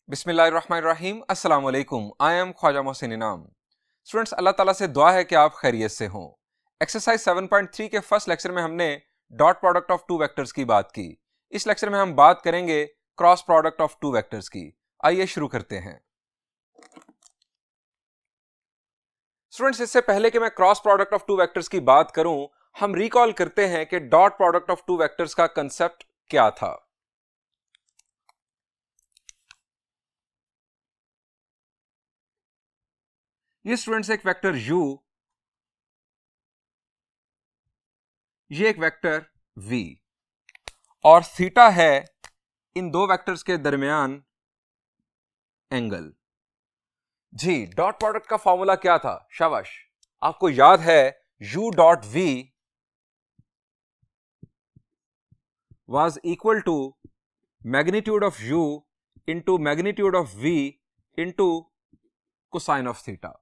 बिस्मिल्लाहिर्रहमानिर्रहीम, अस्सलाम वालेकुम। आई एम ख्वाजा मोहसिन इनाम। स्टूडेंट्स, अल्लाह ताला से दुआ है कि आप खैरियत से हों। एक्सरसाइज 7.3 के फर्स्ट लेक्चर में हमने dot product of two vectors की बात की। इस लेक्चर में हम बात करेंगे cross product of two vectors की। आइए शुरू करते हैं। स्टूडेंट्स, इससे पहले कि मैं cross product of two vectors की बात करूं, हम रिकॉल करते हैं कि dot product of two vectors का कंसेप्ट क्या था। ये स्टूडेंट्स एक वेक्टर u, ये एक वेक्टर v और थीटा है इन दो वेक्टर्स के दरमियान एंगल। जी, डॉट प्रोडक्ट का फॉर्मूला क्या था? शाबाश, आपको याद है u dot v was equal to magnitude of u into magnitude of v into cosine of theta।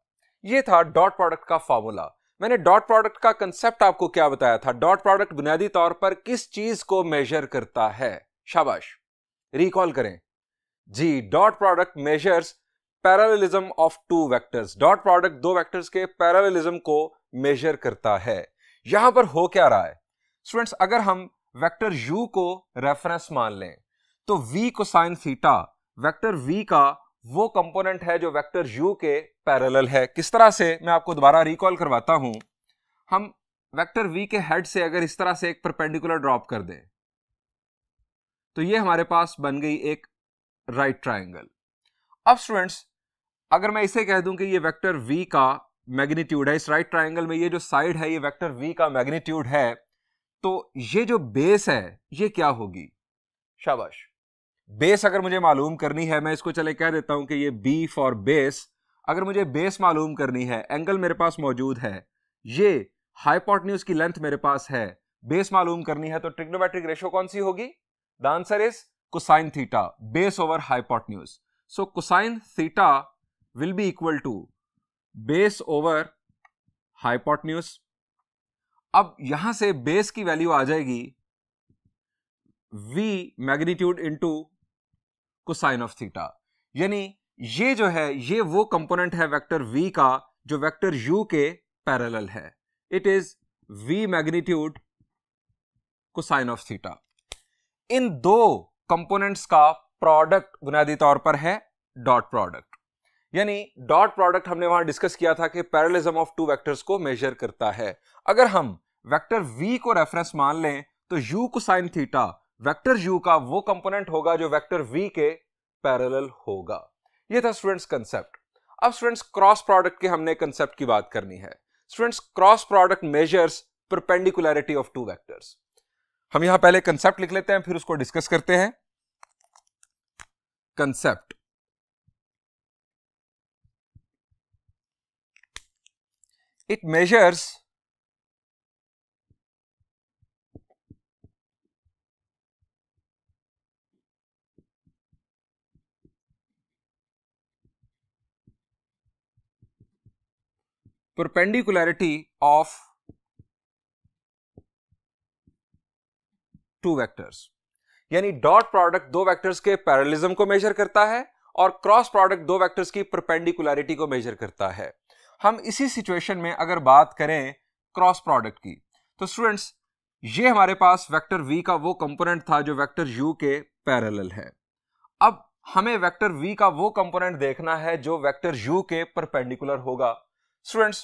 ये था डॉट प्रोडक्ट का फॉर्मूला। मैंने डॉट प्रोडक्ट का कंसेप्ट आपको क्या बताया था? डॉट प्रोडक्ट बुनियादी तौर पर किस चीज को मेजर करता है? शाबाश, रिकॉल करें। जी, dot product measures parallelism of two vectors. Dot product दो वेक्टर्स के पैरेललिज्म को मेजर करता है। यहां पर हो क्या रहा है स्टूडेंट्स? अगर हम वेक्टर u को रेफरेंस मान लें तो v cosine theta vector v का वो कंपोनेंट है जो वेक्टर u के पैरेलल है। किस तरह से, मैं आपको दोबारा रिकॉल करवाता हूं। हम वेक्टर v के हेड से अगर इस तरह से एक परपेंडिकुलर ड्रॉप कर दें तो ये हमारे पास बन गई एक राइट ट्रायंगल। अब स्टूडेंट्स, अगर मैं इसे कह दूं कि ये वेक्टर v का मैग्नीट्यूड है, इस राइट ट्रायंगल में ये जो साइड है ये वेक्टर v का मैग्नीट्यूड है, तो ये जो बेस है ये क्या होगी? शाबाश, बेस अगर मुझे मालूम करनी है, मैं इसको चले कह देता हूं कि ये b फॉर बेस। अगर मुझे बेस मालूम करनी है, एंगल मेरे पास मौजूद है, ये हाइपोटेन्यूज की लेंथ मेरे पास है, बेस मालूम करनी है, तो ट्रिग्नोमेट्रिक रेशियो कौन सी होगी? The answer is cosine theta, base over hypotenuse. So cosine theta will be equal to base over hypotenuse. अब यहां से बेस की वैल्यू आ जाएगी v magnitude into cosine of theta. यानी ये जो है ये वो कंपोनेंट है वेक्टर v का जो वेक्टर u के पैरेलल है। It is v magnitude cosine of theta. इन दो कंपोनेंट्स का प्रोडक्ट बुनियादी तौर पर है डॉट प्रोडक्ट। यानी डॉट प्रोडक्ट हमने वहां डिस्कस किया था कि पैरेललिज्म ऑफ टू वेक्टर्स को मेजर करता है। अगर हम वेक्टर v को रेफरेंस मान लें तो u cosine theta vector u का वो कंपोनेंट होगा जो वेक्टर v के पैरेलल होगा। ये था स्टूडेंट्स कंसेप्ट। अब स्टूडेंट्स, क्रॉस प्रोडक्ट के हमने कंसेप्ट की बात करनी है। Students, cross product measures perpendicularity of two vectors. हम यहां पहले कंसेप्ट लिख लेते हैं, फिर उसको डिस्कस करते हैं। Concept, it measures perpendicularity of two vectors. यानी डॉट प्रोडक्ट दो वेक्टर्स के पैरेललिज्म को मेजर करता है और क्रॉस प्रोडक्ट दो वेक्टर्स की परपेंडिकुलरिटी को मेजर करता है। हम इसी सिचुएशन में अगर बात करें क्रॉस प्रोडक्ट की, तो स्टूडेंट्स ये हमारे पास वेक्टर v का वो कंपोनेंट था जो वेक्टर u के पैरेलल है। अब हमें वेक्टर v का वो कंपोनेंट देखना है जो वेक्टर u के परपेंडिकुलर होगा। स्टूडेंट्स,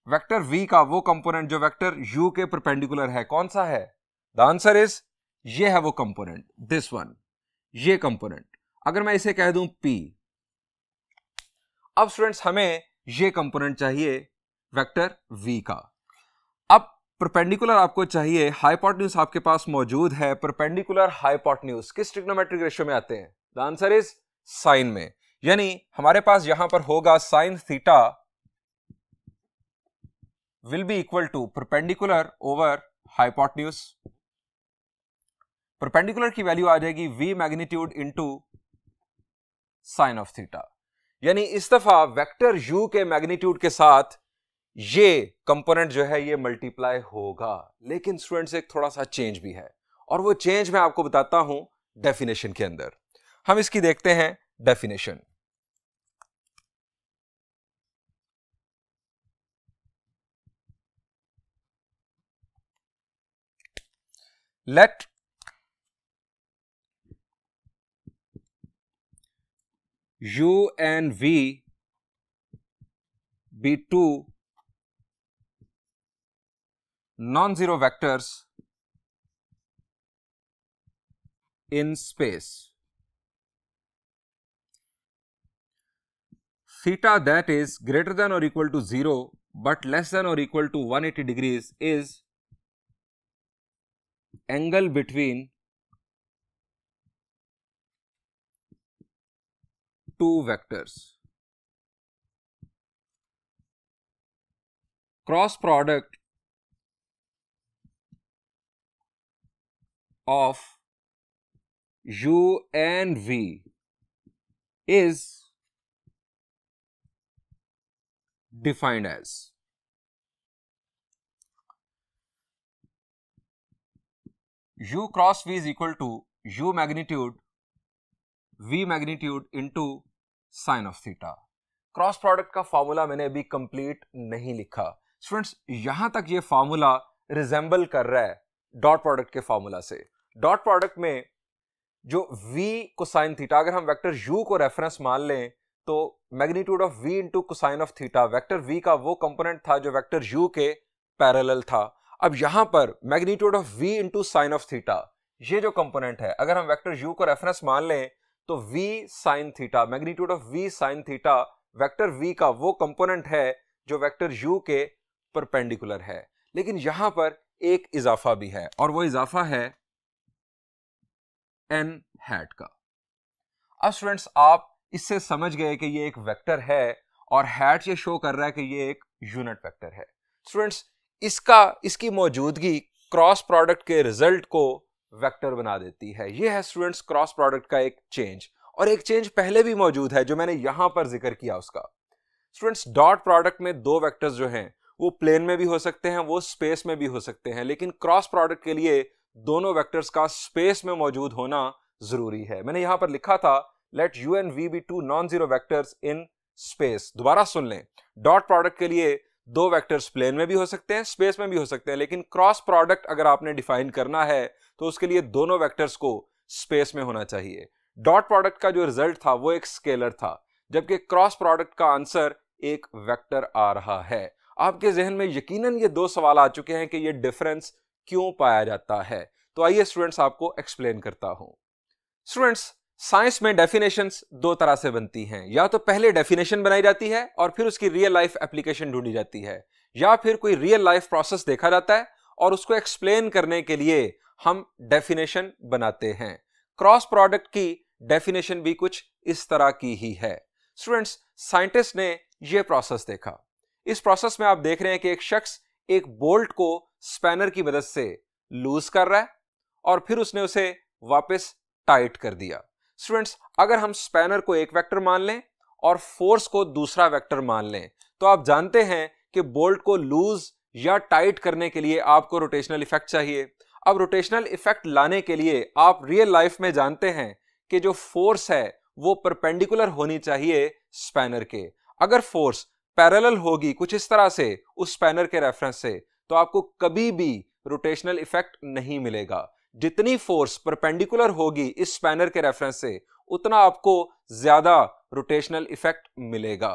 वेक्टर v का वो कंपोनेंट जो वेक्टर u के परपेंडिकुलर है कौन सा है? द आंसर इज ये है वो कंपोनेंट, दिस वन, ये कंपोनेंट। अगर मैं इसे कह दूं p। अब स्टूडेंट्स, हमें ये कंपोनेंट चाहिए वेक्टर v का। अब परपेंडिकुलर आपको चाहिए, हाइपोटेन्यूज आपके पास मौजूद है। परपेंडिकुलर हाइपोटेन्यूज किस ट्रिग्नोमेट्रिक रेशियो में आते हैं? द आंसर इज साइन में। यानी हमारे पास यहां पर होगा sine theta will be equal to perpendicular over hypotenuse. Perpendicular की वैल्यू आ जाएगी v magnitude into sine of theta. यानी इस दफा वेक्टर u के मैग्नीट्यूड के साथ ये कंपोनेंट जो है ये मल्टीप्लाई होगा। लेकिन स्टूडेंट्स, एक थोड़ा सा चेंज भी है और वो चेंज मैं आपको बताता हूं डेफिनेशन के अंदर। हम इसकी देखते हैं definition. Let U and V be two non-zero vectors in space. Theta that is greater than or equal to 0 but less than or equal to 180 degrees is angle between two vectors. Cross product of U and V is defined as U cross V is equal to U magnitude V magnitude into sin of theta. Cross product का formula मैंने अभी complete नहीं लिखा students, यहां तक ये formula resemble कर रहा है डॉट प्रोडक्ट के फॉर्मूला से. डॉट प्रोडक्ट में जो v कोसाइन थीटा, अगर हम वेक्टर u को रेफरेंस मान लें तो magnitude of v into cosine of theta vector v का वो कंपोनेंट था जो वेक्टर u के पैरेलल था. अब यहां पर magnitude of v into sine of theta, ये जो कंपोनेंट है, अगर हम वेक्टर u को रेफरेंस मान लें तो v sine theta, magnitude of v sine theta vector v का वो कंपोनेंट है जो वेक्टर u के परपेंडिकुलर है. लेकिन यहां पर एक इजाफा भी है और वो इजाफा है n हैट का. अब स्टूडेंट्स आप इससे समझ गए कि ये एक वेक्टर है और हैट ये शो कर रहा है कि ये एक यूनिट वेक्टर है. स्टूडेंट्स इसकी मौजूदगी क्रॉस प्रोडक्ट के रिजल्ट को वेक्टर बना देती है. ये है स्टूडेंट्स क्रॉस प्रोडक्ट का एक चेंज, और एक चेंज पहले भी मौजूद है जो मैंने यहां पर जिक्र किया उसका. स्टूडेंट्स डॉट प्रोडक्ट में दो वेक्टर्स जो हैं वो प्लेन में भी हो सकते हैं, वो स्पेस में भी हो सकते हैं, लेकिन क्रॉस प्रोडक्ट के लिए दोनों वेक्टर्स का स्पेस में मौजूद होना जरूरी है. मैंने यहां पर लिखा था let U and V be two non zero vectors in space. दोबारा सुन लें, डॉट प्रोडक्ट के लिए दो वेक्टर्स प्लेन में भी हो सकते हैं, स्पेस में भी हो सकते हैं, लेकिन क्रॉस प्रोडक्ट अगर आपने डिफाइन करना है तो उसके लिए दोनों वेक्टर्स को स्पेस में होना चाहिए. डॉट प्रोडक्ट का जो रिजल्ट था वो एक स्केलर था, जबकि क्रॉस प्रोडक्ट का आंसर एक वेक्टर आ रहा है. आपके जहन में यकीनन ये दो सवाल आ चुके हैं कि ये डिफरेंस क्यों पाया जाता है. तो आइए स्टूडेंट्स आपको एक्सप्लेन करता हूं. स्टूडेंट्स साइंस में डेफिनेशंस दो तरह से बनती हैं, या तो पहले डेफिनेशन बनाई जाती है और फिर उसकी रियल लाइफ एप्लीकेशन ढूंढी जाती है, या फिर कोई रियल लाइफ प्रोसेस देखा जाता है और उसको एक्सप्लेन करने के लिए हम डेफिनेशन बनाते हैं. क्रॉस प्रोडक्ट की डेफिनेशन भी कुछ इस तरह की ही है. स्टूडेंट्स साइंटिस्ट ने यह प्रोसेस देखा. इस प्रोसेस में आप देख रहे हैं कि एक शख्स एक बोल्ट को स्पैनर की मदद से लूज कर रहा है और फिर उसने उसे वापस टाइट कर दिया. स्टूडेंट्स अगर हम स्पैनर को एक वेक्टर मान लें और फोर्स को दूसरा वेक्टर मान लें तो आप जानते हैं कि बोल्ट को लूज या टाइट करने के लिए आपको रोटेशनल इफेक्ट चाहिए. अब रोटेशनल इफेक्ट लाने के लिए आप रियल लाइफ में जानते हैं कि जो फोर्स है वो परपेंडिकुलर होनी चाहिए स्पैनर के. अगर फोर्स पैरेलल होगी कुछ इस तरह से उस स्पैनर के रेफरेंस से तो आपको कभी भी रोटेशनल इफेक्ट नहीं मिलेगा. जितनी फोर्स परपेंडिकुलर होगी इस स्पैनर के रेफरेंस से उतना आपको ज्यादा रोटेशनल इफेक्ट मिलेगा.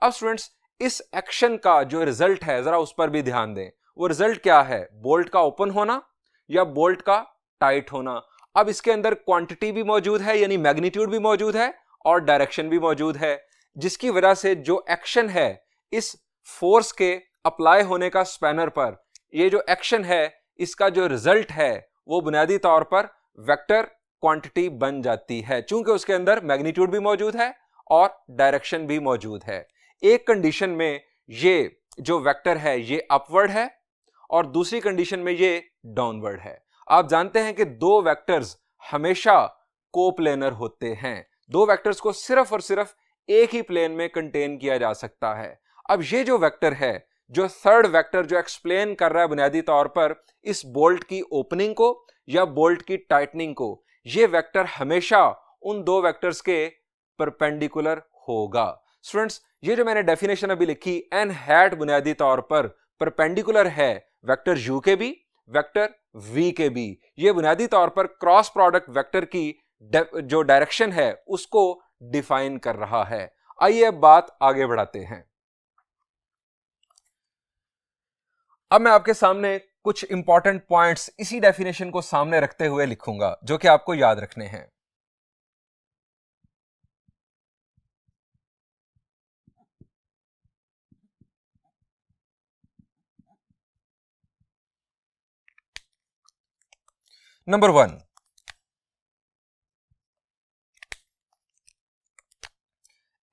अब स्टूडेंट्स इस एक्शन का जो रिजल्ट है जरा उस पर भी ध्यान दें. वो रिजल्ट क्या है? बोल्ट का ओपन होना या बोल्ट का टाइट होना. अब इसके अंदर क्वांटिटी भी मौजूद है यानी मैग्नीट्यूड भी मौजूद है और डायरेक्शन भी मौजूद है, जिसकी वजह से जो एक्शन है इस फोर्स के अप्लाई होने का स्पैनर पर, ये जो एक्शन है इसका जो रिजल्ट है वो बुनियादी तौर पर वेक्टर क्वांटिटी बन जाती है, चूंकि उसके अंदर मैग्नीट्यूड भी मौजूद है और डायरेक्शन भी मौजूद है. एक कंडीशन में ये जो वेक्टर है ये अपवर्ड है और दूसरी कंडीशन में ये डाउनवर्ड है. आप जानते हैं कि दो वेक्टर्स हमेशा कोप्लेनर होते हैं. दो वेक्टर्स को सिर्फ और सिर्फ एक ही प्लेन में कंटेन किया जा सकता है. अब ये जो वेक्टर है, जो थर्ड वेक्टर जो एक्सप्लेन कर रहा है बुनियादी तौर पर इस बोल्ट की ओपनिंग को या बोल्ट की टाइटनिंग को, ये वेक्टर हमेशा उन दो वेक्टर्स के परपेंडिकुलर होगा। स्टूडेंट्स, ये जो मैंने डेफिनेशन अभी लिखी, एन हैट बुनियादी तौर पर परपेंडिकुलर है वेक्टर u के भी, वेक्टर v के भी। ये बुनियादी तौर पर क्रॉस प्रोडक्ट वेक्टर की जो डायरेक्शन है उसको डिफाइन कर रहा है। आइए अब बात आगे बढ़ाते हैं। अब मैं आपके सामने कुछ इंपॉर्टेंट पॉइंट्स इसी डेफिनेशन को सामने रखते हुए लिखूंगा जो कि आपको याद रखने हैं। Number 1,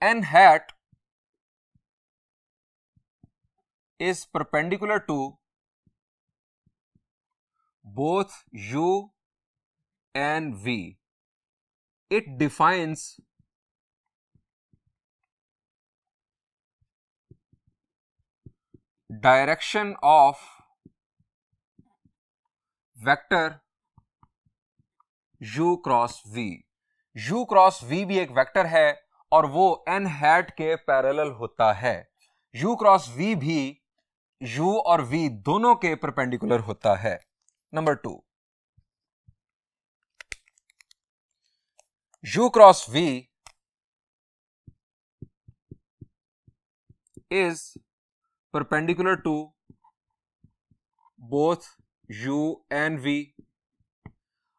n hat is perpendicular to both u and v. It defines direction of vector u cross v। u cross v भी एक वेक्टर है और वो n हैट के पैरेलल होता है। u क्रॉस v भी u और v दोनों के परपेंडिकुलर होता है। Number 2, u cross v is perpendicular to both u and v।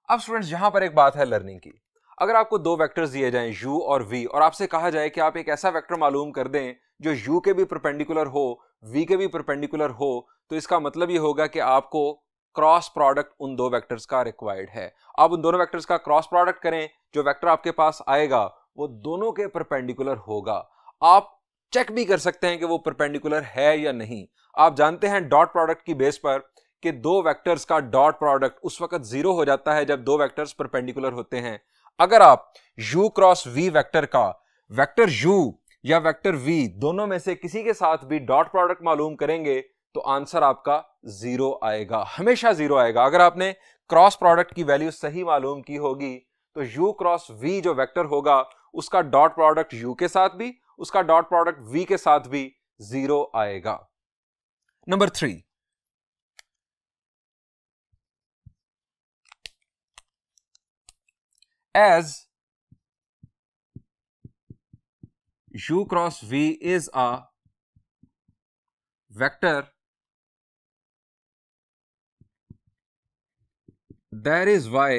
अब स्टूडेंट्स, यहां पर एक बात है लर्निंग की। अगर आपको दो वेक्टर्स दिए जाएं u और v और आपसे कहा जाए कि आप एक ऐसा वेक्टर मालूम कर दें जो u के भी परपेंडिकुलर हो, v के भी परपेंडिकुलर हो, तो इसका मतलब ये होगा कि आपको क्रॉस प्रोडक्ट उन दो वेक्टर्स का रिक्वायर्ड है। आप उन दोनों वेक्टर्स का क्रॉस प्रोडक्ट करें, जो वेक्टर आपके पास आएगा वो दोनों के परपेंडिकुलर होगा। आप चेक भी कर सकते हैं कि वो परपेंडिकुलर है या नहीं। आप जानते हैं डॉट प्रोडक्ट की बेस पर कि दो वेक्टर्स का डॉट प्रोडक्ट उस वक्त जीरो हो जाता है जब दो वेक्टर्स परपेंडिकुलर होते हैं। अगर आप u क्रॉस v वेक्टर का वेक्टर u या वेक्टर v दोनों में से किसी के साथ भी डॉट प्रोडक्ट मालूम करेंगे तो आंसर आपका जीरो आएगा, हमेशा जीरो आएगा। अगर आपने क्रॉस प्रोडक्ट की वैल्यू सही मालूम की होगी तो u क्रॉस v जो वेक्टर होगा उसका डॉट प्रोडक्ट u के साथ भी, उसका डॉट प्रोडक्ट v के साथ भी जीरो आएगा। Number 3, as u cross v is a vector, that is why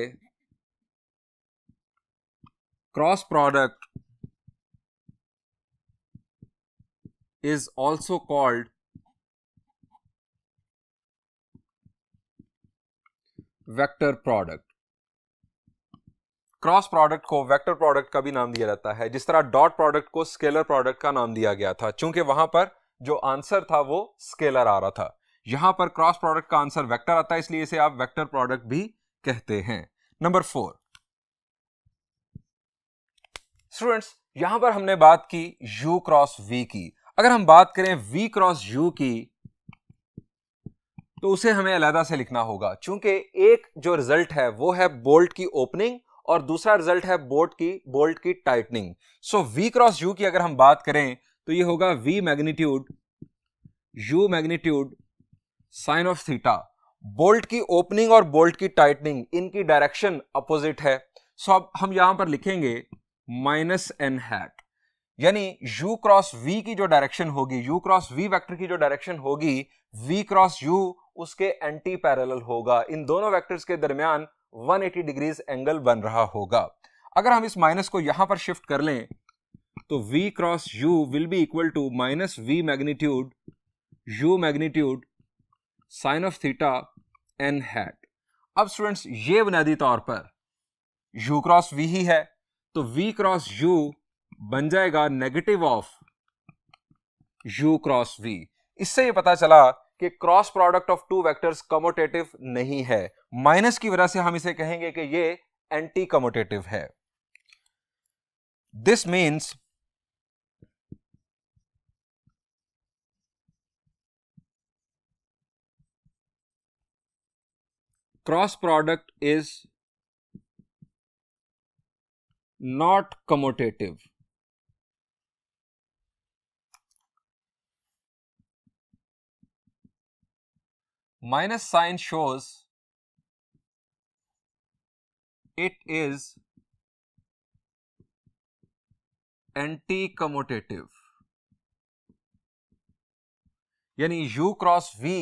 cross product is also called vector product। Cross product को वेक्टर प्रोडक्ट का भी नाम दिया जाता है, जिस तरह डॉट प्रोडक्ट को स्केलर प्रोडक्ट का नाम दिया गया था, क्योंकि वहां पर जो आंसर था वो स्केलर आ रहा था। यहां पर क्रॉस प्रोडक्ट का आंसर वेक्टर आता है, इसलिए इसे आप वेक्टर प्रोडक्ट भी कहते हैं। नंबर 4, स्टूडेंट्स, यहां पर हमने बात की u क्रॉस v की। अगर हम बात करें v क्रॉस u की तो उसे हमें अलग से लिखना होगा, क्योंकि एक जो रिजल्ट है वो है बोल्ट की ओपनिंग और दूसरा रिजल्ट है बोल्ट की टाइटनिंग। सो v क्रॉस u की अगर हम बात करें तो ये होगा v magnitude u magnitude sine of theta. Bolt की ओपनिंग और बोल्ट की टाइटनिंग इनकी डायरेक्शन अपोजिट है। सो अब हम यहां पर लिखेंगे माइनस एन हैट, यानी u क्रॉस v की जो डायरेक्शन होगी, u क्रॉस v वेक्टर की जो डायरेक्शन होगी, v क्रॉस u उसके एंटी पैरेलल होगा। इन दोनों वेक्टर्स के दरमियान 180 डिग्रीज एंगल बन रहा होगा। अगर हम इस माइनस को यहां पर शिफ्ट कर लें तो v cross u will be equal to minus v magnitude u magnitude sine of theta n hat. अब स्टूडेंट्स, ये बुनियादी तौर पर u क्रॉस v ही है, तो v क्रॉस u बन जाएगा negative of u cross v। इससे ये पता चला कि cross product of two vectors commutative नहीं है। माइनस की वजह से हम इसे कहेंगे कि ये एंटी कमोटेटिव है। This means cross product is not commutative. minus sign shows it is anti-commutative, यानी u क्रॉस v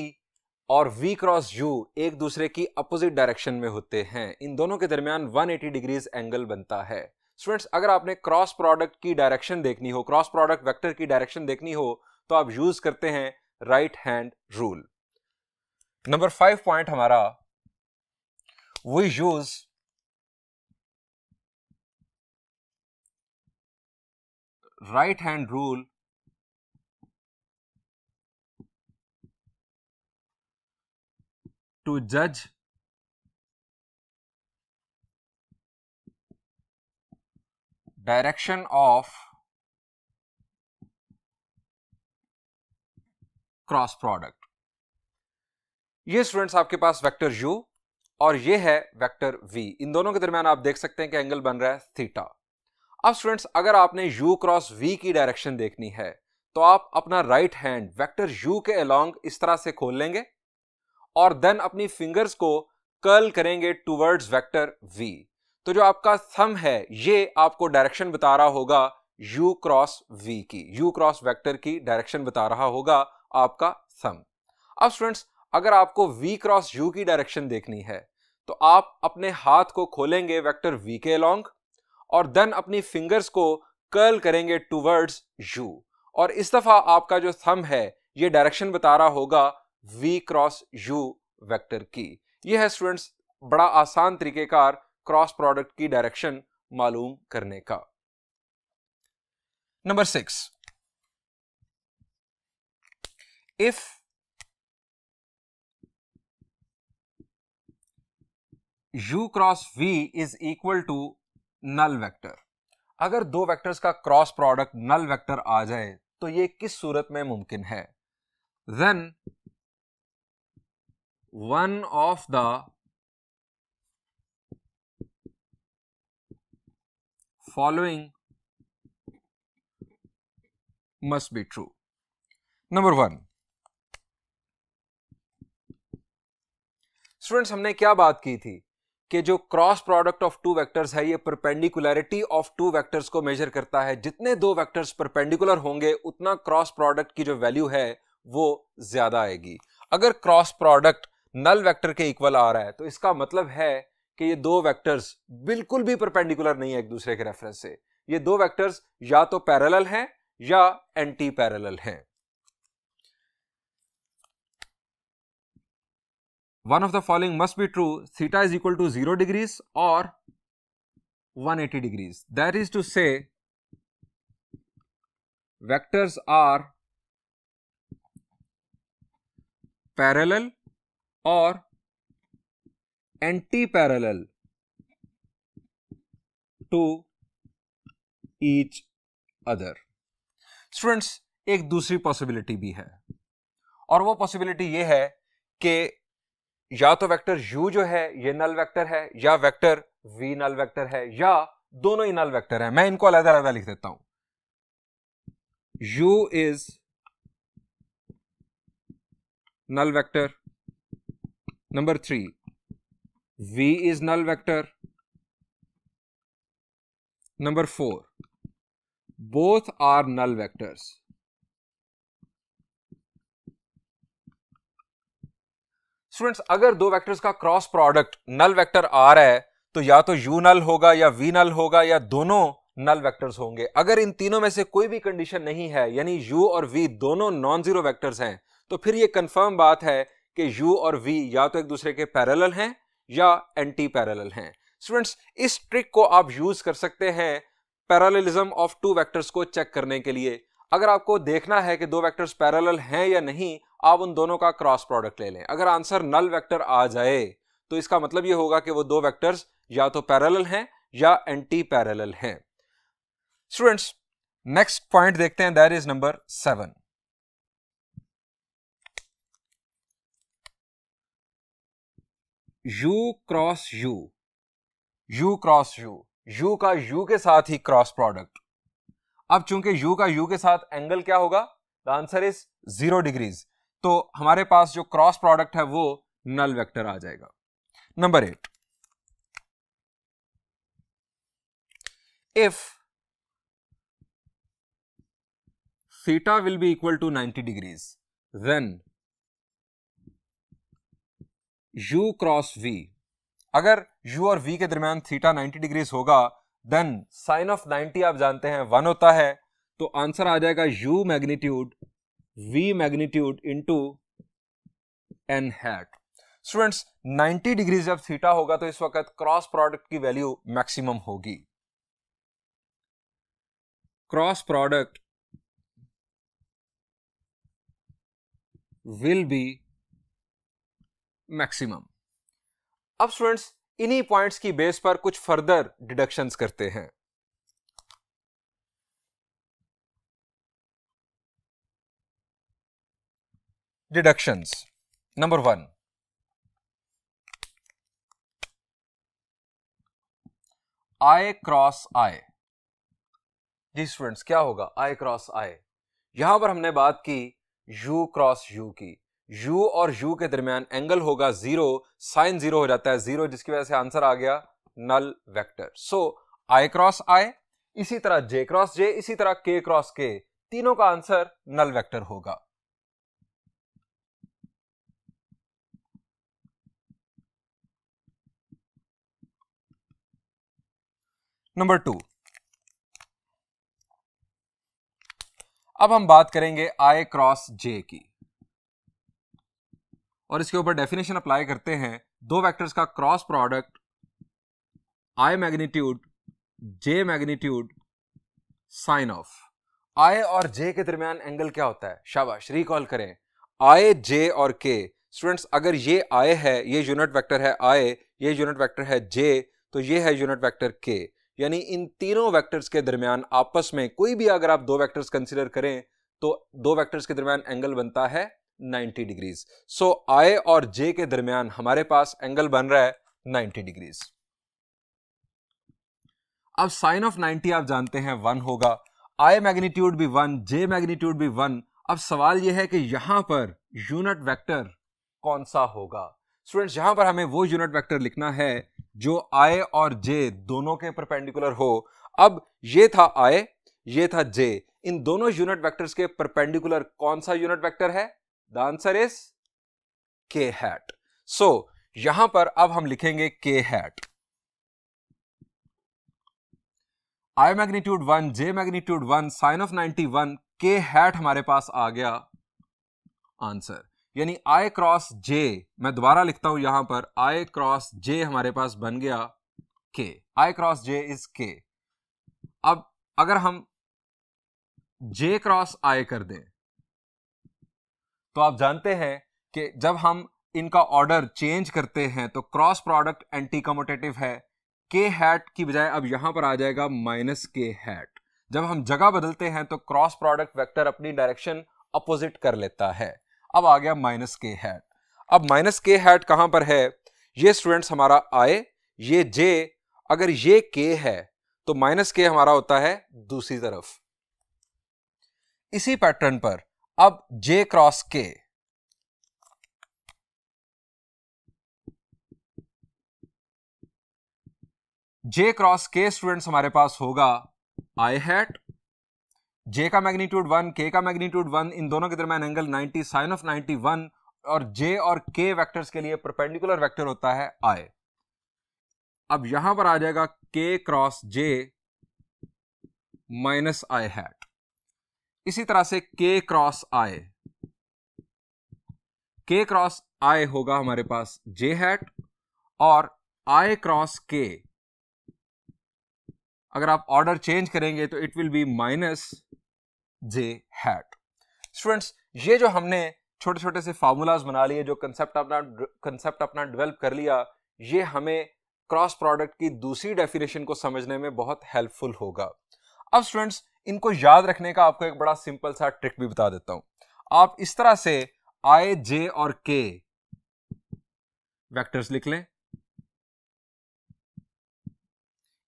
और v क्रॉस u एक दूसरे की अपोजिट डायरेक्शन में होते हैं। इन दोनों के दरमियान 180 डिग्रीज एंगल बनता है। स्टूडेंट्स, अगर आपने क्रॉस प्रोडक्ट की डायरेक्शन देखनी हो, क्रॉस प्रोडक्ट वेक्टर की डायरेक्शन देखनी हो, तो आप यूज करते हैं right hand rule. Number 5 point हमारा, we use right hand rule to judge direction of cross product. ये स्टूडेंट्स आपके पास वेक्टर u और ये है वेक्टर v, इन दोनों के दरमियान आप देख सकते हैं कि एंगल बन रहा है थीटा। अब स्टूडेंट्स, अगर आपने u क्रॉस v की डायरेक्शन देखनी है तो आप अपना राइट हैंड वेक्टर u के अलोंग इस तरह से खोल लेंगे और देन अपनी फिंगर्स को कर्ल करेंगे टुवर्ड्स वेक्टर v। तो जो आपका थंब है ये आपको डायरेक्शन बता रहा होगा u क्रॉस v की, u क्रॉस वेक्टर की डायरेक्शन बता रहा होगा आपका थंब। अब स्टूडेंट्स, अगर आपको v क्रॉस u की डायरेक्शन देखनी है तो आप अपने हाथ को खोलेंगे वेक्टर v के अलोंग और देन अपनी फिंगर्स को कर्ल करेंगे टुवर्ड्स u, और इस दफा आपका जो थंब है ये डायरेक्शन बता रहा होगा v क्रॉस u वेक्टर की। यह है स्टूडेंट्स बड़ा आसान तरीकेकार क्रॉस प्रोडक्ट की डायरेक्शन मालूम करने का। Number 6, if u cross v is equal to null vector, अगर दो वेक्टर्स का क्रॉस प्रोडक्ट नल वेक्टर आ जाए तो ये किस सूरत में मुमकिन है? Then one of the following must be true. Number 1, students हमने क्या बात की थी कि जो cross product of two vectors है ये परपेंडिकुलरिटी ऑफ टू वेक्टर्स को मेजर करता है। जितने दो वेक्टर्स परपेंडिकुलर होंगे उतना क्रॉस प्रोडक्ट की जो वैल्यू है वो ज्यादा आएगी। अगर क्रॉस प्रोडक्ट नल वेक्टर के इक्वल आ रहा है तो इसका मतलब है कि ये दो वेक्टर्स बिल्कुल भी परपेंडिकुलर नहीं है एक दूसरे के रेफरेंस से। ये दो वेक्टर्स या तो पैरेलल हैं या एंटी पैरेलल हैं। One of the following must be true: theta is equal to 0 degrees or 180 degrees. That is to say, vectors are parallel or anti-parallel to each other. Students, एक दूसरी possibility भी है और वो possibility ये है कि या तो वेक्टर u जो है ये नल वेक्टर है या वेक्टर v नल वेक्टर है या दोनों ही नल वेक्टर है। मैं इनको अलग-अलग लिख देता हूं। u is null vector, number 3 v is null vector, number 4 both are null vectors. Students, अगर दो वेक्टर्स का क्रॉस प्रोडक्ट नल वेक्टर आ रहा है तो या तो u नल होगा या v नल होगा या दोनों नल वेक्टर्स होंगे। अगर इन तीनों में से कोई भी कंडीशन नहीं है यानी u और v दोनों नॉन जीरो वेक्टर्स हैं तो फिर ये कंफर्म बात है कि u और v या तो एक दूसरे के पैरेलल हैं या एंटी पैरेलल हैं। स्टूडेंट्स, इस ट्रिक को आप यूज कर सकते हैं पैरेललिज्म ऑफ टू वेक्टर्स को चेक करने के लिए। अगर आपको देखना है कि दो वेक्टर्स पैरेलल हैं या नहीं, आप उन दोनों का क्रॉस प्रोडक्ट ले लें। अगर आंसर नल वेक्टर आ जाए तो इसका मतलब यह होगा कि वो दो वेक्टर्स या तो पैरेलल हैं या एंटी पैरेलल हैं। स्टूडेंट्स, नेक्स्ट पॉइंट देखते हैं, that is number 7। u cross u, u cross u, u का u के साथ ही क्रॉस प्रोडक्ट। अब चूंकि u का u के साथ एंगल क्या होगा? The answer is 0 degrees. तो हमारे पास जो क्रॉस प्रोडक्ट है वो नल वेक्टर आ जाएगा। Number 8, if theta will be equal to 90 degrees, then u cross v, अगर u और v के दरमियान थीटा 90 डिग्रीज होगा, देन साइन ऑफ 90 आप जानते हैं 1 होता है, तो आंसर आ जाएगा u magnitude v magnitude into n hat. Students 90 degree जब थीटा होगा तो इस वक्त क्रॉस प्रोडक्ट की वैल्यू मैक्सिमम होगी। Cross product will be maximum. अब स्टूडेंट्स इन्हीं पॉइंट्स की बेस पर कुछ फर्दर डिडक्शंस करते हैं। Deductions number 1, I cross I। जी स्टूडेंट्स क्या होगा I क्रॉस I? यहां पर हमने बात की U क्रॉस U की। U और U के दरमियान एंगल होगा 0, साइन 0 हो जाता है 0, जिसकी वजह से आंसर आ गया null vector. So I cross I, इसी तरह J क्रॉस J, इसी तरह K क्रॉस K, तीनों का आंसर नल वेक्टर होगा। नंबर 2, अब हम बात करेंगे I क्रॉस J की और इसके ऊपर डेफिनेशन अप्लाई करते हैं। दो वेक्टर्स का cross product I magnitude J magnitude sine of. I और J के दरमियान एंगल क्या होता है? शाबाश, रिकॉल करें। I, J और K। स्टूडेंट्स अगर ये I है, ये यूनिट वेक्टर है I, ये यूनिट वेक्टर है J, तो ये है यूनिट वेक्टर K। यानी इन तीनों वेक्टर्स के दरमियान आपस में कोई भी अगर आप दो वेक्टर्स कंसीडर करें तो दो वेक्टर्स के दरमियान एंगल बनता है 90 डिग्रीज। सो I और J के दरमियान हमारे पास एंगल बन रहा है 90 डिग्रीज। अब साइन ऑफ 90 आप जानते हैं 1 होगा, I मैग्नीट्यूड भी 1, J मैग्नीट्यूड भी 1। अब सवाल यह है कि यहां पर यूनिट वेक्टर कौन सा होगा? स्टूडेंट्स यहां पर हमें वो यूनिट वेक्टर लिखना है जो I और J दोनों के परपेंडिकुलर हो। अब ये था I, ये था J, इन दोनों यूनिट वेक्टर्स के परपेंडिकुलर कौन सा यूनिट वेक्टर है? The answer is K hat. So यहां पर अब हम लिखेंगे K hat. I magnitude 1, J magnitude 1, sine of 91, K hat हमारे पास आ गया आंसर। यानी I क्रॉस J, मैं दोबारा लिखता हूं यहां पर, I क्रॉस J हमारे पास बन गया K। I cross J is K। अब अगर हम J क्रॉस I कर दें तो आप जानते हैं कि जब हम इनका ऑर्डर चेंज करते हैं तो क्रॉस प्रोडक्ट एंटी कम्यूटेटिव है। K हैट की बजाय अब यहां पर आ जाएगा माइनस K हैट। जब हम जगह बदलते हैं तो क्रॉस प्रोडक्ट वेक्टर अपनी डायरेक्शन अपोजिट कर लेता है। अब आ गया माइनस K हैट। अब माइनस K हैट कहां पर है? ये स्टूडेंट्स हमारा I, ये J, अगर ये K है तो माइनस K हमारा होता है दूसरी तरफ। इसी पैटर्न पर अब J cross K, J cross K students हमारे पास होगा I हैट। J का मैग्नीट्यूड 1, K का मैग्नीट्यूड 1, इन दोनों के दरमियान एंगल 90, साइन ऑफ 91, और J और K वेक्टर्स के लिए परपेंडिकुलर वेक्टर होता है I। अब यहां पर आ जाएगा K cross J minus I hat. इसी तरह से K cross I, K cross I होगा हमारे पास J हैट, और I क्रॉस K अगर आप ऑर्डर चेंज करेंगे तो it will be minus J hat. Students ये जो हमने छोटे छोटे से फार्मूलाज बना लिए, जो कंसेप्ट अपना डेवलप कर लिया, ये हमें क्रॉस प्रोडक्ट की दूसरी डेफिनेशन को समझने में बहुत हेल्पफुल होगा। अब स्टूडेंट्स इनको याद रखने का आपको एक बड़ा सिंपल सा ट्रिक भी बता देता हूं। आप इस तरह से I, J और K वेक्टर्स लिख लें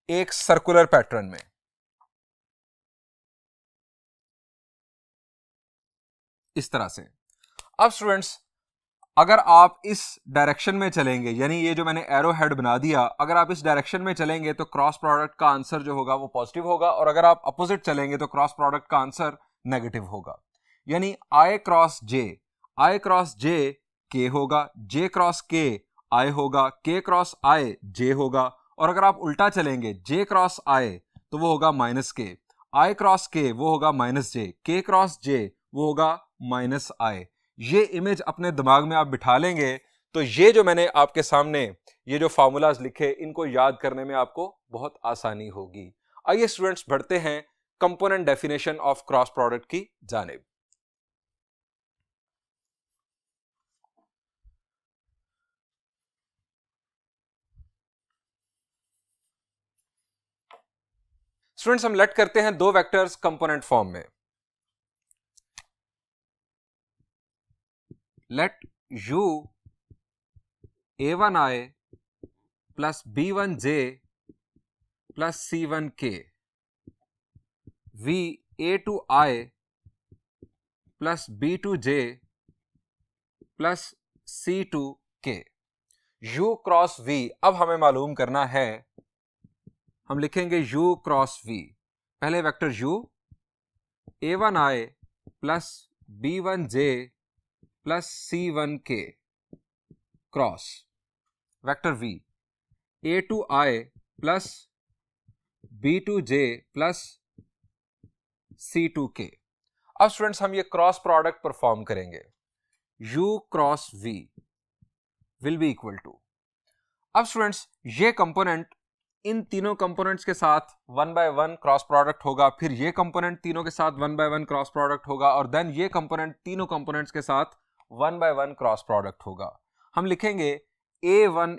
एक सर्कुलर पैटर्न में। इस तरह से अब स्टूडेंट्स अगर आप इस डायरेक्शन में चलेंगे, यानी ये जो मैंने एरो हेड बना दिया, अगर आप इस डायरेक्शन में चलेंगे तो क्रॉस प्रोडक्ट का आंसर जो होगा वो पॉजिटिव होगा, और अगर आप अपोजिट चलेंगे तो क्रॉस प्रोडक्ट का आंसर नेगेटिव होगा। यानी आई क्रॉस जे के होगा, जे क्रॉस के आई होगा, के क्रॉस आई जे होगा, और अगर आप उल्टा चलेंगे जे क्रॉस आई तो वो होगा माइनस के, आई क्रॉस के वो होगा माइनस जे, के क्रॉस जे वो होगा माइनस आई। ये इमेज अपने दिमाग में आप बिठा लेंगे तो ये जो मैंने आपके सामने ये जो फार्मूलाज लिखे इनको याद करने में आपको बहुत आसानी होगी। आइए स्टूडेंट्स बढ़ते हैं component definition of cross product की जानिब। स्टूडेंट्स हम लेट करते हैं दो वेक्टर्स कंपोनेंट फॉर्म में। Let u a1i plus b1j plus c1k v a2i plus b2j plus c2k। u cross v अब हमें मालूम करना है, हम लिखेंगे u क्रॉस v, पहले vector u a1i plus b1j plus c1k cross vector v a2i plus b2j plus c2k। अब students हम ये क्रॉस प्रोडक्ट परफॉर्म करेंगे, u cross v will be equal to, अब स्टूडेंट्स ये कंपोनेंट इन तीनों components के साथ 1 by 1 क्रॉस प्रोडक्ट होगा, फिर ये कंपोनेंट तीनों के साथ 1 by 1 क्रॉस प्रोडक्ट होगा, और देन ये कंपोनेंट तीनों कंपोनेंट्स के साथ 1 by 1 क्रॉस प्रोडक्ट होगा। हम लिखेंगे a1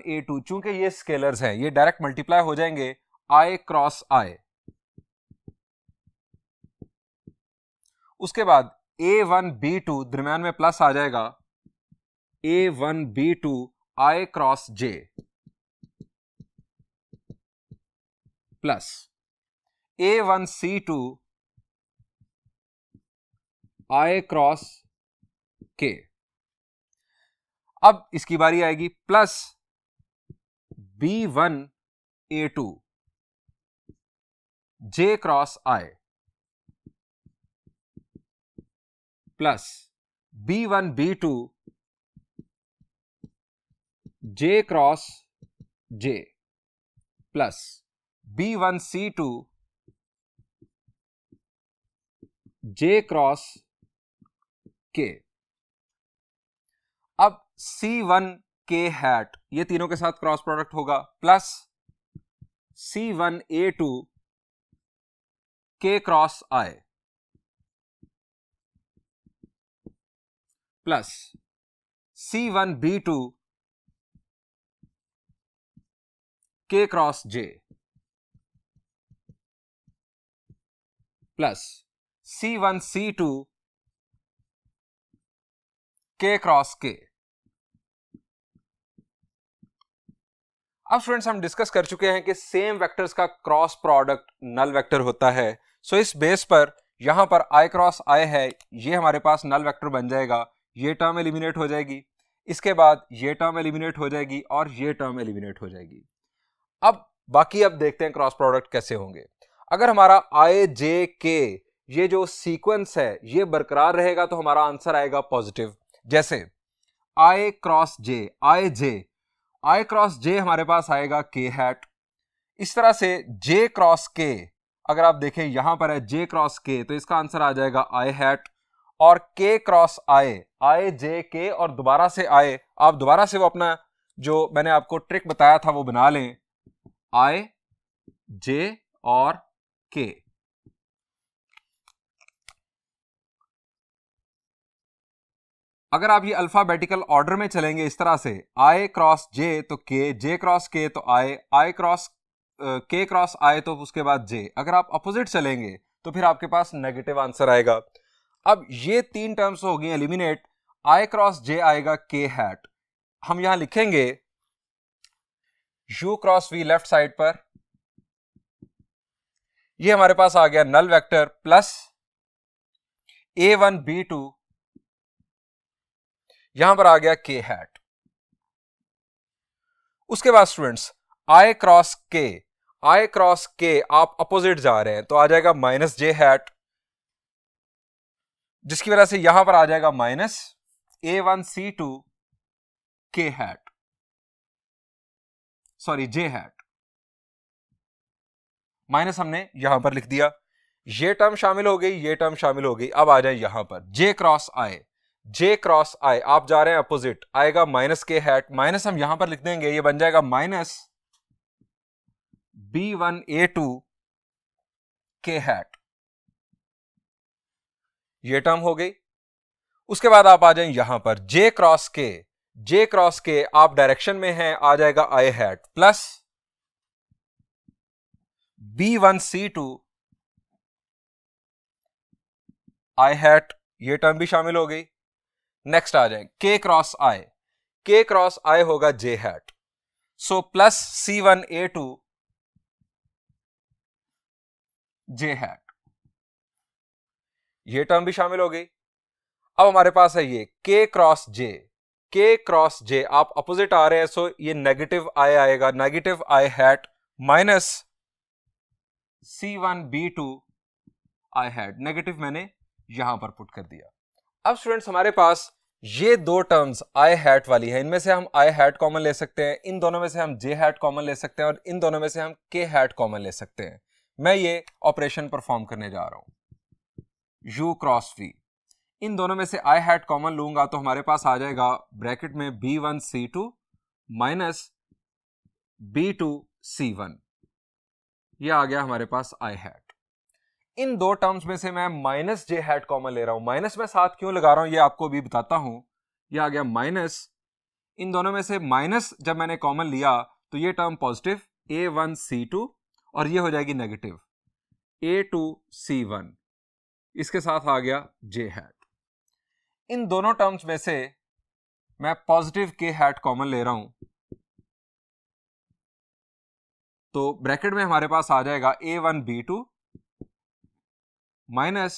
a2 चूंकि ये स्केलर्स हैं ये डायरेक्ट मल्टीप्लाई हो जाएंगे i क्रॉस i। उसके बाद a1 b2 दरम्यान में प्लस आ जाएगा a1 b2 i cross j plus a1 c2 i cross k। अब इसकी बारी आएगी plus b1 a2 j cross i plus b1 b2 j cross j plus b1 c2 j cross k। अब c1 k hat ये तीनों के साथ cross product होगा, plus c1 a2 k cross i plus c1 b2 k cross j plus c1 c2 k cross k। अब students हम discuss कर चुके हैं कि सेम वेक्टर्स का क्रॉस प्रोडक्ट नल वेक्टर होता है। सो इस बेस पर यहां पर i क्रॉस i है, ये हमारे पास नल वेक्टर बन जाएगा, ये टर्म एलिमिनेट हो जाएगी, इसके बाद ये टर्म एलिमिनेट हो जाएगी और ये टर्म एलिमिनेट हो जाएगी। अब बाकी अब देखते हैं क्रॉस प्रोडक्ट कैसे होंगे। अगर हमारा i j k ये जो सीक्वेंस है ये बरकरार रहेगा तो हमारा आंसर आएगा पॉजिटिव। जैसे i क्रॉस j हमारे पास आएगा k हैट। इस तरह से j क्रॉस k अगर आप देखें यहां पर है j क्रॉस k तो इसका आंसर आ जाएगा i हैट, और k cross i j k और दोबारा से i, आप दोबारा से वो अपना जो मैंने आपको ट्रिक बताया था वो बना लें, i j और k। अगर आप ये अल्फाबेटिकल ऑर्डर में चलेंगे इस तरह से i क्रॉस j तो k, j क्रॉस k तो i cross k cross i तो उसके बाद j, अगर आप अपोजिट चलेंगे तो फिर आपके पास नेगेटिव आंसर आएगा। अब ये तीन टर्म्स हो गई एलिमिनेट, i क्रॉस j आएगा k हैट, हम यहां लिखेंगे u cross v left side पर, ये हमारे पास आ गया null vector plus A1 B2, यहां पर आ गया K हैट। उसके बाद स्टूडेंट्स I क्रॉस K आप अपोजिट जा रहे हैं तो आ जाएगा माइनस J हैट, जिसकी वजह से यहां पर आ जाएगा minus A1 C2 K hat, sorry J hat, minus हमने यहां पर लिख दिया। ये टर्म शामिल हो गई, ये टर्म शामिल हो गई। अब आ जाए यहां पर J क्रॉस I आप जा रहे हैं अपोजिट, आएगा माइनस K हैट, माइनस हम यहां पर लिख देंगे, ये बन जाएगा माइनस B1A2 K हैट, ये टर्म हो गई। उसके बाद आप आ जाएं यहां पर J क्रॉस K आप डायरेक्शन में हैं, आ जाएगा I hat plus B1C2 I hat, ये टर्म भी शामिल हो गई। नेक्स्ट आ जाए K क्रॉस I होगा J hat, so plus C1A2 J hat, ये टर्म भी शामिल हो गई। अब हमारे पास है ये K क्रॉस J आप अपोजिट आ रहे हैं, सो ये नेगेटिव I आएगा, negative I hat minus C1B2 I hat, negative मैंने यहां पर पुट कर दिया। अब स्टूडेंट्स हमारे पास ये दो टर्म्स I हैट वाली है, इनमें से हम I हैट कॉमन ले सकते हैं, इन दोनों में से हम J हैट कॉमन ले सकते हैं और इन दोनों में से हम K हैट कॉमन ले सकते हैं। मैं ये ऑपरेशन परफॉर्म करने जा रहा हूं, U क्रॉस V, इन दोनों में से I हैट कॉमन लूंगा तो हमारे पास आ जाएगा ब्रैकेट में B1C2 माइनस B2C1, ये आ गया हमारे पास I हैट। इन दो टर्म्स में से मैं माइनस J हैट कॉमन ले रहा हूं, माइनस में साथ क्यों लगा रहा हूं ये आपको भी बताता हूं। ये आ गया माइनस, इन दोनों में से माइनस जब मैंने कॉमन लिया तो ये टर्म पॉजिटिव A1C2 और ये हो जाएगी नेगेटिव A2C1, इसके साथ आ गया J हैट। इन दोनों टर्म्स में से मैं पॉजिटिव K हैट कॉमन ले रहा हूं, तो ब्रैकेट में हमारे पास आ जाएगा A1B2 माइनस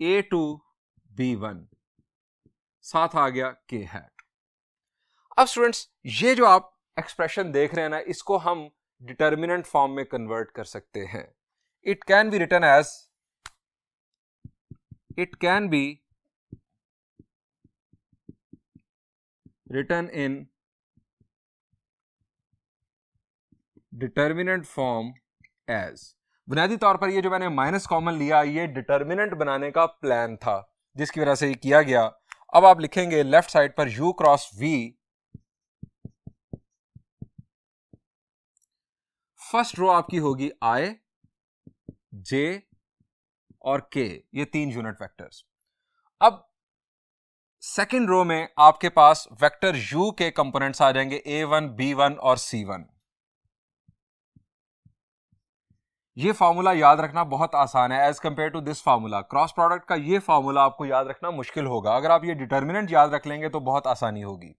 A2B1, साथ आ गया K हैट। अब स्टूडेंट्स ये जो आप एक्सप्रेशन देख रहे हैं ना, इसको हम डिटर्मिनेंट फॉर्म में कन्वर्ट कर सकते हैं। It can be written as, it can be written in determinant form as, बुनियादी तौर पर ये जो मैंने माइनस कॉमन लिया ये डिटर्मिनेंट बनाने का प्लान था जिसकी वजह से ये किया गया। अब आप लिखेंगे लेफ्ट साइड पर U cross V, first row आपकी होगी I, J और K, ये तीन यूनिट वेक्टर्स। अब सेकेंड रो में आपके पास वेक्टर U के कंपोनेंट्स आ जाएंगे A1, B1 और C1। ये फार्मूला याद रखना बहुत आसान है as compare to this formula. Cross product का ये फार्मूला आपको याद रखना मुश्किल होगा, अगर आप ये डिटर्मिनेंट याद रख लेंगे तो बहुत आसानी होगी।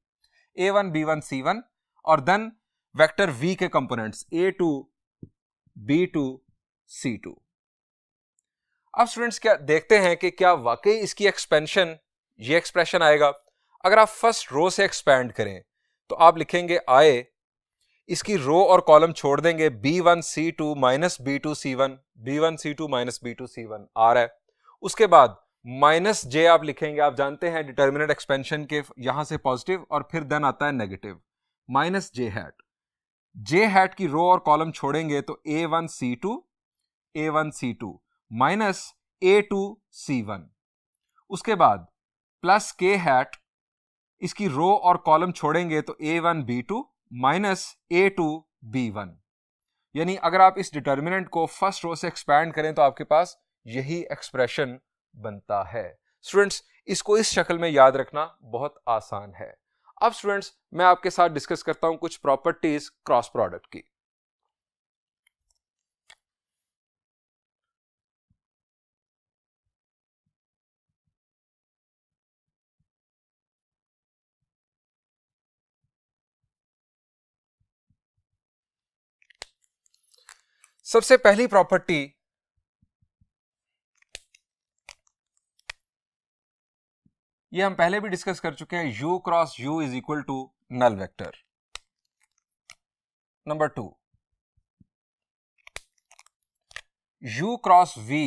A1 B1 C1 और देन वेक्टर V के कंपोनेंट्स A2 B2 C2। अब स्टूडेंट्स क्या देखते हैं कि क्या वाकई इसकी एक्सपेंशन ये एक्सप्रेशन आएगा। अगर आप फर्स्ट रो से एक्सपैंड करें तो आप लिखेंगे I, इसकी रो और कॉलम छोड़ देंगे B1C2 minus B2C1, B1C2 minus B2C1 आ रहा है। उसके बाद माइनस J आप लिखेंगे, आप जानते हैं डिटर्मिनेंट एक्सपेंशन के यहां से पॉजिटिव और फिर देन आता है negative, minus J hat. J hat की रो और कॉलम छोड़ेंगे तो A1C2 माइनस A2C1, उसके बाद प्लस K हैट, इसकी रो और कॉलम छोड़ेंगे तो A1B2 माइनस A2B1। यानी अगर आप इस डिटर्मिनेंट को फर्स्ट रो से एक्सपैंड करें तो आपके पास यही एक्सप्रेशन बनता है। स्टूडेंट्स इसको इस शक्ल में याद रखना बहुत आसान है। अब स्टूडेंट्स मैं आपके साथ डिस्कस करता हूं कुछ प्रॉपर्टीज क्रॉस प्रोडक्ट की। सबसे पहली प्रॉपर्टी ये हम पहले भी डिस्कस कर चुके हैं, u cross u is equal to null vector. Number 2, u cross v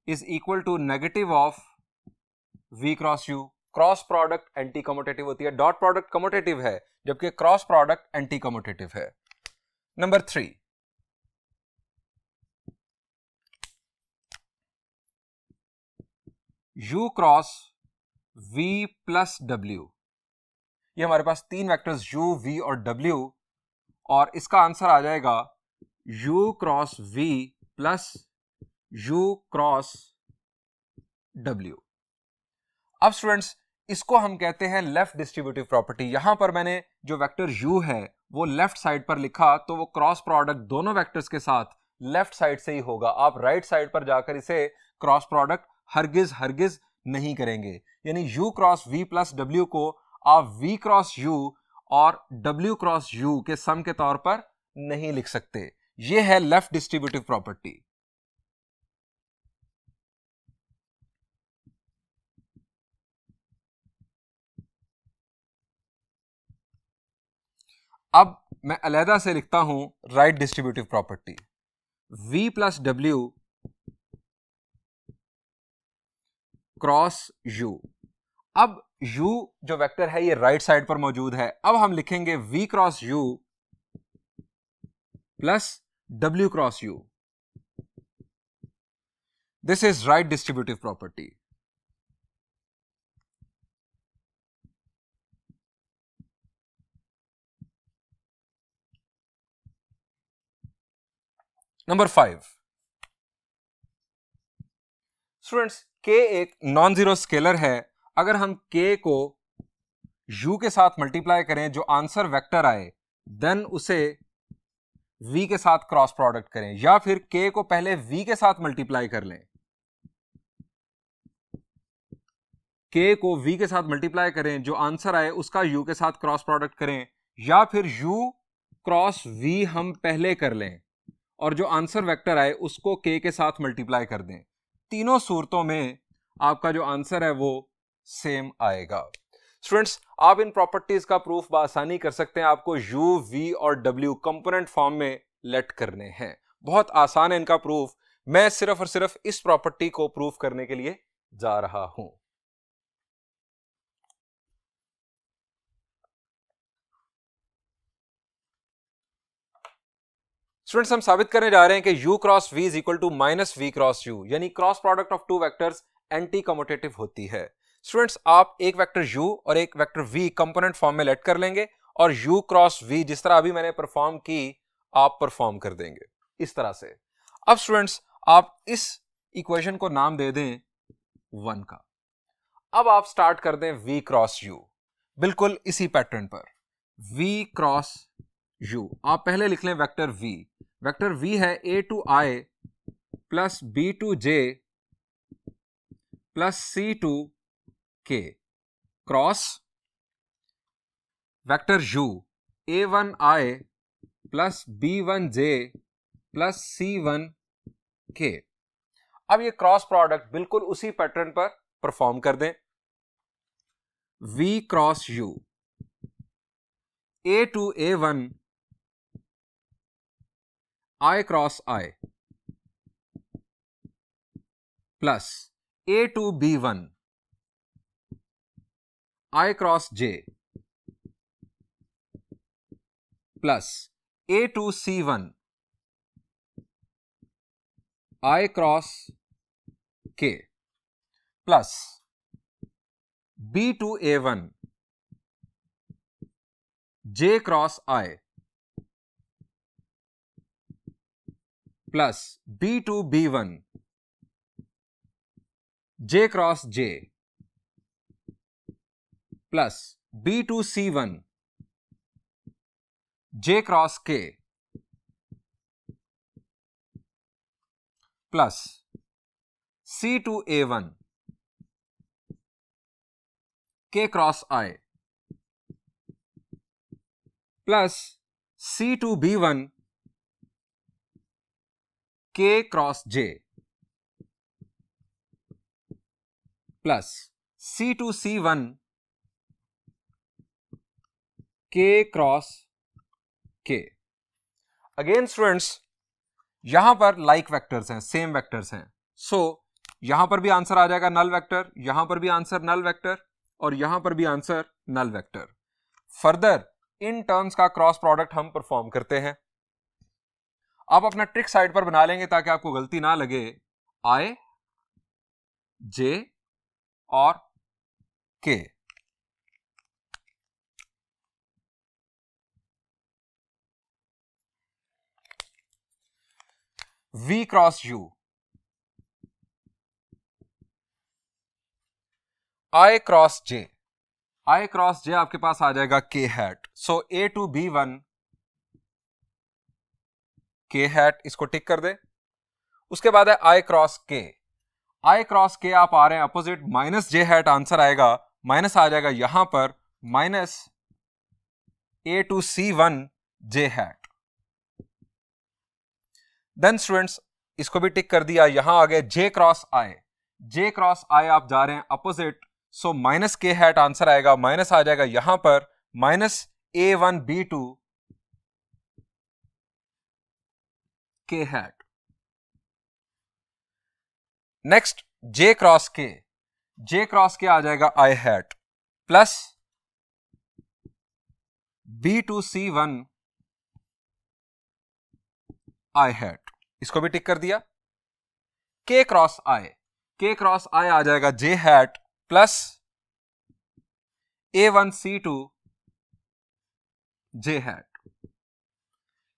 is equal to negative of v cross u। Cross product anti commutative होती है, डॉट प्रोडक्ट कम्यूटेटिव है, जबकि क्रॉस प्रोडक्ट एंटी कम्यूटेटिव है। Number 3, u cross v plus w। ये हमारे पास तीन vectors u, v और w, और इसका आंसर आ जाएगा u cross v plus u cross w। अब स्टूडेंट्स, इसको हम कहते हैं लेफ्ट डिस्ट्रीब्यूटिव प्रॉपर्टी। यहां पर मैंने जो वेक्टर u है वो लेफ्ट साइड पर लिखा, तो वो क्रॉस प्रोडक्ट दोनों वेक्टर्स के साथ लेफ्ट साइड से ही होगा। आप राइट साइड पर जाकर इसे क्रॉस प्रोडक्ट हरगिज नहीं करेंगे। यानी u cross v plus w को आप v क्रॉस u और w क्रॉस u के सम के तौर पर नहीं लिख सकते। यह है लेफ्ट डिस्ट्रीब्यूटिव प्रॉपर्टी। अब मैं अलहदा से लिखता हूं right distributive property, v plus w cross u। अब u जो वेक्टर है ये राइट साइड पर मौजूद है। अब हम लिखेंगे v cross u plus w cross u। This is right distributive property. Number 5, students, k एक नॉन जीरो स्केलर है। अगर हम k को u के साथ मल्टीप्लाई करें, जो आंसर वेक्टर आए, देन उसे v के साथ क्रॉस प्रोडक्ट करें, या फिर k को पहले v के साथ मल्टीप्लाई कर लें। k को v के साथ मल्टीप्लाई करें, जो आंसर आए उसका u के साथ क्रॉस प्रोडक्ट करें, या फिर u क्रॉस v हम पहले कर लें और जो आंसर वेक्टर आए उसको k के साथ मल्टीप्लाई कर दें। तीनों सूरतों में आपका जो आंसर है वो सेम आएगा। स्टूडेंट्स, आप इन प्रॉपर्टीज का प्रूफ बआसानी कर सकते हैं। आपको u, v और w कंपोनेंट फॉर्म में लेट करने हैं। बहुत आसान है इनका प्रूफ। मैं सिर्फ और सिर्फ इस प्रॉपर्टी को प्रूफ करने के लिए जा रहा हूं। स्टूडेंट्स, हम साबित करने जा रहे हैं कि u cross v is equal to minus v cross u, यानी cross product of two vectors anti commutative होती है। स्टूडेंट्स, आप एक वेक्टर u और एक वेक्टर v कंपोनेंट फॉर्म में लेट कर लेंगे और u क्रॉस v जिस तरह अभी मैंने परफॉर्म की आप परफॉर्म कर देंगे इस तरह से। अब स्टूडेंट्स, आप इस इक्वेशन को नाम दे दें 1 का। अब आप स्टार्ट कर दें v क्रॉस u, बिल्कुल इसी पैटर्न पर v क्रॉस u। आप पहले लिख लें वेक्टर v। वेक्टर v है a two i plus b two j plus c two k cross vector u a1i plus b1j plus c1k। अब ये क्रॉस प्रोडक्ट बिल्कुल उसी पैटर्न पर परफॉर्म कर दें। v cross u a two a1 i cross i plus a two b1 i cross j plus a two c1 i cross k plus b two a1 j cross i plus b two b1 j cross j plus b two c1 j cross k plus c two a1 k cross i plus c two b1 k cross j plus C2C1 K cross K। Again students यहां पर like vectors हैं, same vectors हैं, सो यहां पर भी answer आ जाएगा null vector, यहां पर भी आंसर नल वेक्टर और यहां पर भी आंसर नल वेक्टर। फर्दर इन टर्म्स का क्रॉस प्रोडक्ट हम परफॉर्म करते हैं। आप अपना ट्रिक साइड पर बना लेंगे ताकि आपको गलती ना लगे। I J और K, V cross U, I cross J, I cross J आपके पास आ जाएगा K hat. So A two B1 K hat, इसको टिक कर दे। उसके बाद है I cross K, I cross K आप आ रहे हैं opposite, minus J hat answer आएगा, माइनस आ जाएगा यहां पर minus A two C1 J hat. Then students इसको भी टिक कर दिया, यहां आ गए J cross I, J cross I आप जा रहे हैं opposite, so minus K hat answer आएगा, माइनस आ जाएगा यहां पर minus A1 B2 K hat. Next J cross K, J cross K आ जाएगा I hat plus B2 C1 I hat, इसको भी टिक कर दिया। K cross I, K cross I आ जाएगा J hat plus A1 C2 J hat,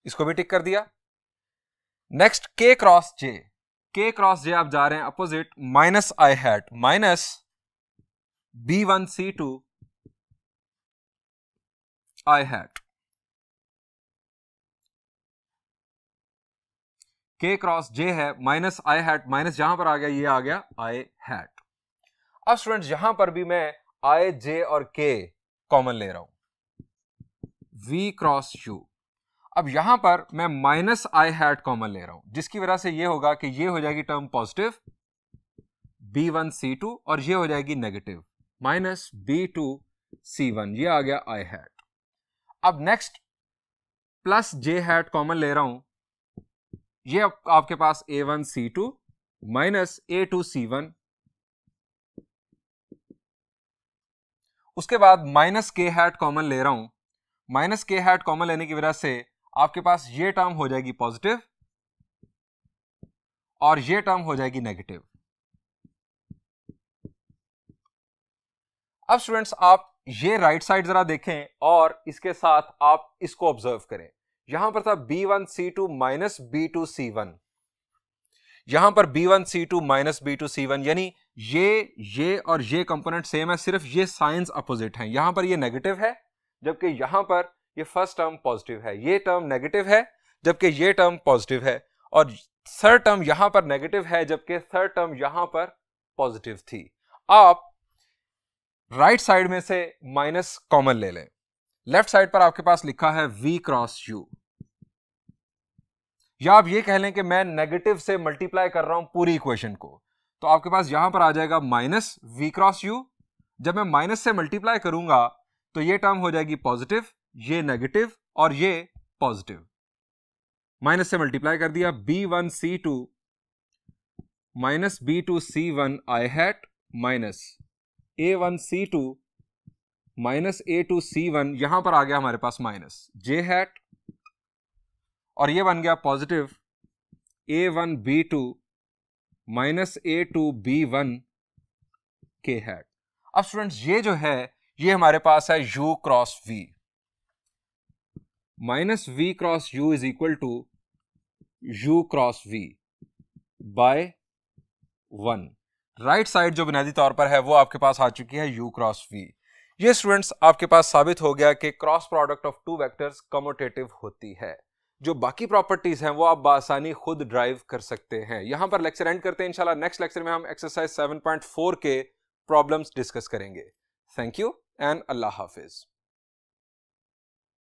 इसको भी tick कर दिया। Next K cross J, K cross J आप जा रहे हैं opposite, minus I hat minus B1 C2 I hat, K cross J है माइनस I हैट, माइनस जहां पर आ गया ये आ गया I हैट। अब स्टूडेंट्स यहां पर भी मैं I J और K कॉमन ले रहा हूं, V क्रॉस U। अब यहां पर मैं माइनस I हैट कॉमन ले रहा हूं, जिसकी वजह से ये होगा कि ये हो जाएगी टर्म पॉजिटिव B1 C2 और ये हो जाएगी नेगेटिव माइनस B2 C1, ये आ गया I हैट। अब next plus J hat common ले रहा हूं, ये आपके पास A1 C2 minus A2 C1, उसके बाद माइनस K हैट कॉमन ले रहा हूं, माइनस K हैट कॉमन लेने की वजह से आपके पास ये टर्म हो जाएगी पॉजिटिव और ये टर्म हो जाएगी नेगेटिव। अब स्टूडेंट्स आप ये राइट साइड जरा देखें और इसके साथ आप इसको ऑब्जर्व करें। यहां पर था B1 C2 minus B2 C1, यहां पर B1 C2 minus B2 C1, यानी ये और ये कंपोनेंट सेम है, सिर्फ ये साइंस अपोजिट हैं। यहां पर ये नेगेटिव है जबकि यहां पर ये फर्स्ट टर्म पॉजिटिव है, ये टर्म नेगेटिव है जबकि ये टर्म पॉजिटिव है, और थर्ड टर्म यहां पर नेगेटिव है जबकि थर्ड टर्म यहां पर पॉजिटिव थी। आप राइट साइड में से माइनस कॉमन ले लें, लेफ्ट साइड पर आपके पास लिखा है V क्रॉस U, या आप ये कह लें कि मैं नेगेटिव से मल्टीप्लाई कर रहा हूं पूरी इक्वेशन को, तो आपके पास यहां पर आ जाएगा माइनस V क्रॉस U। जब मैं माइनस से मल्टीप्लाई करूंगा तो ये टर्म हो जाएगी पॉजिटिव, ये नेगेटिव और ये पॉजिटिव, माइनस से मल्टीप्लाई कर दिया, B1 C2 minus B2 C1 I hat minus A1 C2 minus A2 C1, यहां पर आ गया हमारे पास माइनस J हैट और ये बन गया positive A1 B2 minus A2 B1 K hat. अब स्टूडेंट्स ये जो है ये हमारे पास है U cross V, minus V cross U is equal to U cross V by 1। Right side जो बुनियादी तौर पर है वो आपके पास आ चुकी है U क्रॉस V। ये स्टूडेंट्स आपके पास साबित हो गया कि cross product of two vectors commutative होती है। जो बाकी प्रॉपर्टीज हैं वो आप बासानी खुद ड्राइव कर सकते हैं। यहां पर लेक्चर एंड करते हैं। इंशाल्लाह नेक्स्ट लेक्चर में हम एक्सरसाइज 7.4 के प्रॉब्लम्स डिस्कस करेंगे। Thank you and Allah Hafiz.